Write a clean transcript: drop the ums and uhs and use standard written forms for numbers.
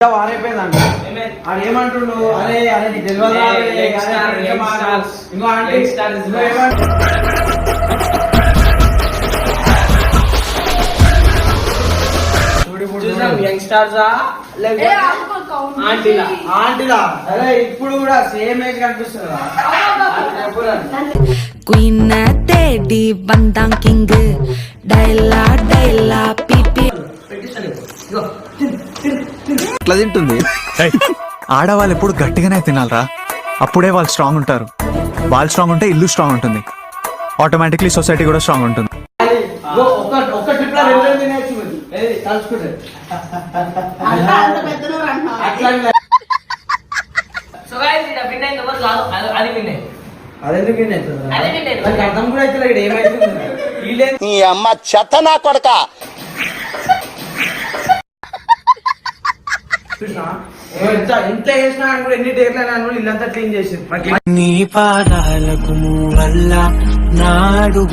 వారైపోయిందంట అది ఏమంటుండు అరే అరే నీకు తెలియదు ఇంకో ఆంటీ యంగ్స్టార్సా ఆంటీలా అరే ఇప్పుడు కూడా సేమ్ ఏజ్ కనిపిస్తుంది క్వీన్ తేడి బందాం కింగ్ డైలా డైలా పిపి ఎట్లా తింటుంది ఆడవాళ్ళు ఎప్పుడు గట్టిగానే తినాలరా అప్పుడే వాళ్ళు స్ట్రాంగ్ ఉంటారు వాళ్ళు స్ట్రాంగ్ ఉంటే ఇల్లు స్ట్రాంగ్ ఉంటుంది ఆటోమేటిక్లీ సొసైటీ కూడా స్ట్రాంగ్ ఉంటుంది ఒక్క ట్రిప్ లో రెండు తినేసి కలుసుకుంటే అదెందుకు అర్థం కూడా అయితే ఏమైతుంది నీ అమ్మ చెత్త నా కొడక ఎంత చేసినా కూడా ఎన్ని డేర్లు అయినా ఇల్లంతా క్లీన్ చేసి నీ పాదాలకు వల్ల నాడు